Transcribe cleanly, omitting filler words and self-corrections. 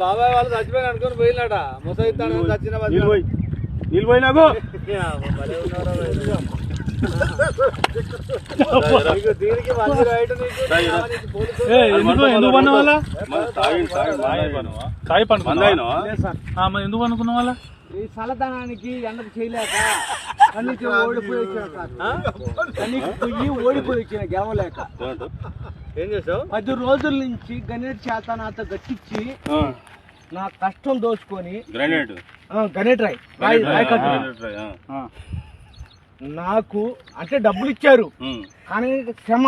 బాబాయ్ వాళ్ళు చచ్చిపోయి అనుకుని పోయినాట ముసైతాను చచ్చిన నీళ్ళు పోయినాకు దీనికి మంచి రైట్ ఎందుకు పన్న వాళ్ళ ఎందుకు అనుకున్న వాళ్ళ ఈ చల్లదనానికి ఎండకు చేయలేక కన్నీకి ఓడిపోయి వచ్చిన గెలవలేక ఏం చేసావు 10 రోజుల నుంచి గణేట్ చేత నాతో గట్టించి నా కష్టం దోచుకొని గణేట్ రాయ్ నాకు అంటే డబ్బులు ఇచ్చారు కానీ క్షమ